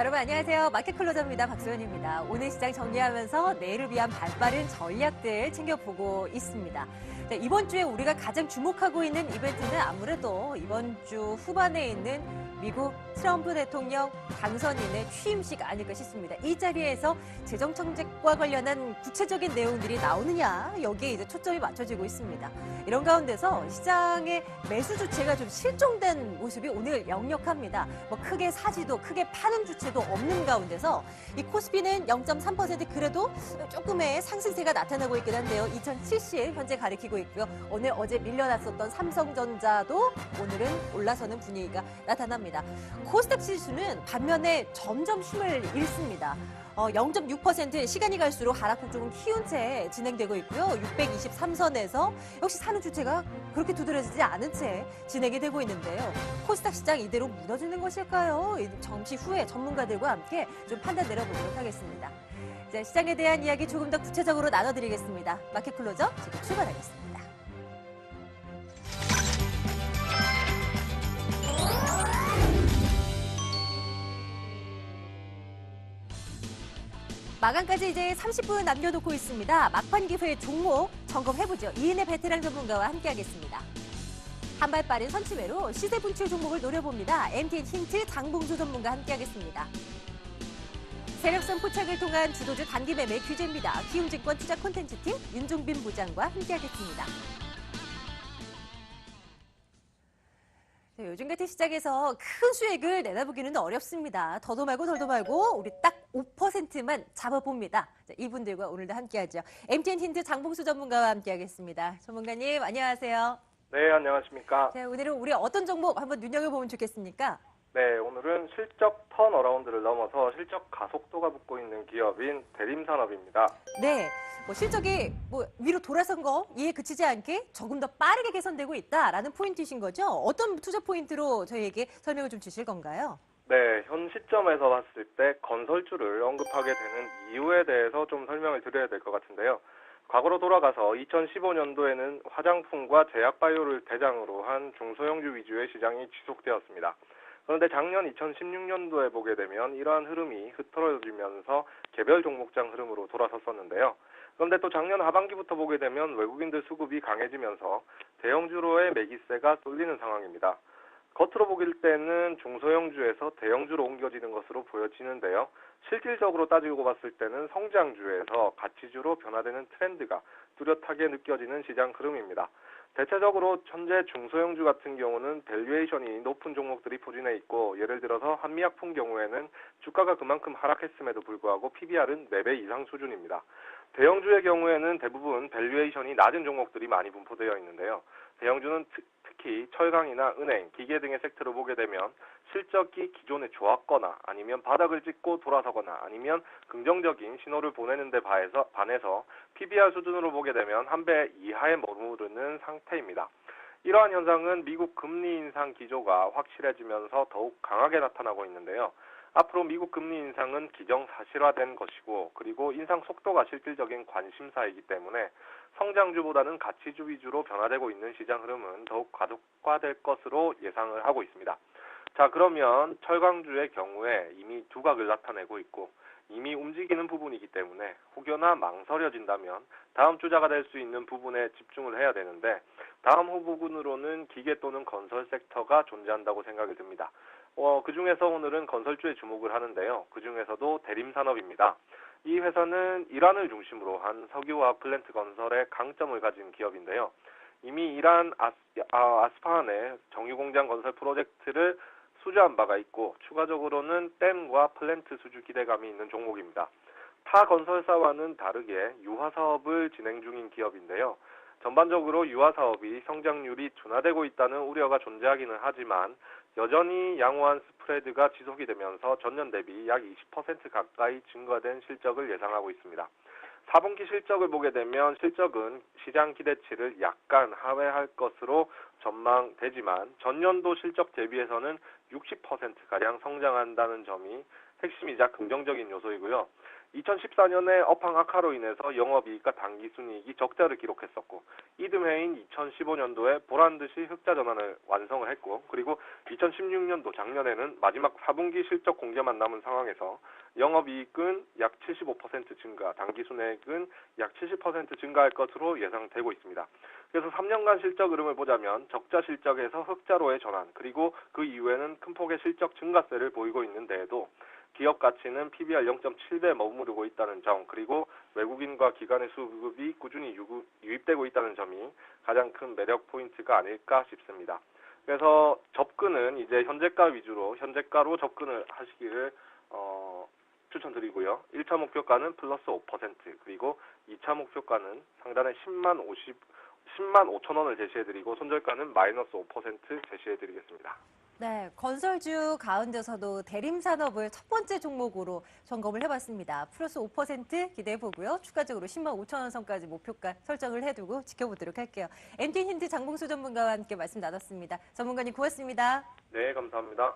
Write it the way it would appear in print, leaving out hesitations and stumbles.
여러분 안녕하세요. 마켓클로저입니다. 박소연입니다. 오늘 시장 정리하면서 내일을 위한 발빠른 전략들 챙겨보고 있습니다. 자, 이번 주에 우리가 가장 주목하고 있는 이벤트는 아무래도 이번 주 후반에 있는 미국 트럼프 대통령 당선인의 취임식 아닐까 싶습니다. 이 자리에서 재정정책과 관련한 구체적인 내용들이 나오느냐, 여기에 이제 초점이 맞춰지고 있습니다. 이런 가운데서 시장의 매수 주체가 좀 실종된 모습이 오늘 역력합니다. 뭐 크게 사지도 크게 파는 주체도 없는 가운데서 이 코스피는 0.3% 그래도 조금의 상승세가 나타나고 있긴 한데요. 2070 현재 가리키고 있고요. 오늘 어제 밀려났었던 삼성전자도 오늘은 올라서는 분위기가 나타납니다. 코스닥 지수는 반면에 점점 힘을 잃습니다. 0.6% 시간이 갈수록 하락폭 조금 키운 채 진행되고 있고요. 623선에서 역시 사는 주체가 그렇게 두드러지지 않은 채 진행이 되고 있는데요. 코스닥 시장 이대로 무너지는 것일까요? 잠시 후에 전문가들과 함께 좀 판단 내려보도록 하겠습니다. 자, 시장에 대한 이야기 조금 더 구체적으로 나눠드리겠습니다. 마켓클로저 지금 출발하겠습니다. 마감까지 이제 30분 남겨놓고 있습니다. 막판 기회 종목 점검해보죠. 이은혜 베테랑 전문가와 함께하겠습니다. 한발 빠른 선취매로 시세 분출 종목을 노려봅니다. MTN 힌트 장봉수 전문가 함께하겠습니다. 세력성 포착을 통한 주도주 단기 매매 규제입니다. 기움증권 투자 콘텐츠팀 윤종빈 부장과 함께하겠습니다. 요즘 같은 시장에서 큰 수익을 내다보기는 어렵습니다. 더도 말고 덜도 말고 우리 딱 5%만 잡아봅니다. 자, 이분들과 오늘도 함께하죠. MTN 힌트 장봉수 전문가와 함께하겠습니다. 전문가님 안녕하세요. 네, 안녕하십니까. 자, 오늘은 우리 어떤 종목 한번 눈여겨보면 좋겠습니까? 네, 오늘은 실적 턴어라운드를 넘어서 실적 가속도가 붙고 있는 기업인 대림산업입니다. 네, 실적이 위로 돌아선 거 이에 그치지 않게 조금 더 빠르게 개선되고 있다라는 포인트이신 거죠? 어떤 투자 포인트로 저희에게 설명을 좀 주실 건가요? 네, 현 시점에서 봤을 때 건설주를 언급하게 되는 이유에 대해서 좀 설명을 드려야 될 것 같은데요. 과거로 돌아가서 2015년도에는 화장품과 제약바이오를 대상으로 한 중소형주 위주의 시장이 지속되었습니다. 그런데 작년 2016년도에 보게 되면 이러한 흐름이 흐트러지면서 개별 종목장 흐름으로 돌아섰었는데요. 그런데 또 작년 하반기부터 보게 되면 외국인들 수급이 강해지면서 대형주로의 매기세가 쏠리는 상황입니다. 겉으로 보길 때는 중소형주에서 대형주로 옮겨지는 것으로 보여지는데요. 실질적으로 따지고 봤을 때는 성장주에서 가치주로 변화되는 트렌드가 뚜렷하게 느껴지는 시장 흐름입니다. 대체적으로 현재 중소형주 같은 경우는 밸류에이션이 높은 종목들이 포진해 있고, 예를 들어서 한미약품 경우에는 주가가 그만큼 하락했음에도 불구하고 PBR은 4배 이상 수준입니다. 대형주의 경우에는 대부분 밸류에이션이 낮은 종목들이 많이 분포되어 있는데요. 대형주는 특히 철강이나 은행, 기계 등의 섹터로 보게 되면 실적이 기존에 좋았거나 아니면 바닥을 찍고 돌아서거나 아니면 긍정적인 신호를 보내는 데 반해서 PBR 수준으로 보게 되면 1배 이하에 머무르는 상태입니다. 이러한 현상은 미국 금리 인상 기조가 확실해지면서 더욱 강하게 나타나고 있는데요. 앞으로 미국 금리 인상은 기정사실화된 것이고, 그리고 인상 속도가 실질적인 관심사이기 때문에 성장주보다는 가치주 위주로 변화되고 있는 시장 흐름은 더욱 가속화될 것으로 예상을 하고 있습니다. 자, 그러면 철강주의 경우에 이미 두각을 나타내고 있고 이미 움직이는 부분이기 때문에 혹여나 망설여진다면 다음 주자가 될 수 있는 부분에 집중을 해야 되는데, 다음 부분으로는 기계 또는 건설 섹터가 존재한다고 생각이 듭니다. 그중에서 오늘은 건설주에 주목을 하는데요. 그중에서도 대림산업입니다. 이 회사는 이란을 중심으로 한 석유화학 플랜트 건설에 강점을 가진 기업인데요. 이미 이란 아스파한의 정유공장 건설 프로젝트를 수주한 바가 있고, 추가적으로는 댐과 플랜트 수주 기대감이 있는 종목입니다. 타 건설사와는 다르게 유화사업을 진행 중인 기업인데요. 전반적으로 유화사업이 성장률이 둔화되고 있다는 우려가 존재하기는 하지만 여전히 양호한 스프레드가 지속이 되면서 전년 대비 약 20% 가까이 증가된 실적을 예상하고 있습니다. 4분기 실적을 보게 되면 실적은 시장 기대치를 약간 하회할 것으로 전망되지만 전년도 실적 대비해서는 60%가량 성장한다는 점이 핵심이자 긍정적인 요소이고요. 2014년에 업황 악화로 인해서 영업이익과 당기순이익이 적자를 기록했었고, 이듬해인 2015년도에 보란듯이 흑자 전환을 완성을 했고, 그리고 2016년도 작년에는 마지막 4분기 실적 공개만 남은 상황에서 영업이익은 약 75% 증가, 당기순이익은 약 70% 증가할 것으로 예상되고 있습니다. 그래서 3년간 실적 흐름을 보자면 적자 실적에서 흑자로의 전환, 그리고 그 이후에는 큰 폭의 실적 증가세를 보이고 있는데에도 기업 가치는 PBR 0.7배에 머무르고 있다는 점, 그리고 외국인과 기관의 수급이 꾸준히 유입되고 있다는 점이 가장 큰 매력 포인트가 아닐까 싶습니다. 그래서 접근은 이제 현재가로 접근을 하시기를 추천드리고요. 1차 목표가는 플러스 5%, 그리고 2차 목표가는 상단에 10만 5천 원을 제시해드리고 손절가는 마이너스 5% 제시해드리겠습니다. 네, 건설주 가운데서도 대림산업을 첫 번째 종목으로 점검을 해봤습니다. 플러스 5% 기대해보고요. 추가적으로 10만 5천 원 선까지 목표가 설정을 해두고 지켜보도록 할게요. MT 힌트 장봉수 전문가와 함께 말씀 나눴습니다. 전문가님 고맙습니다. 네, 감사합니다.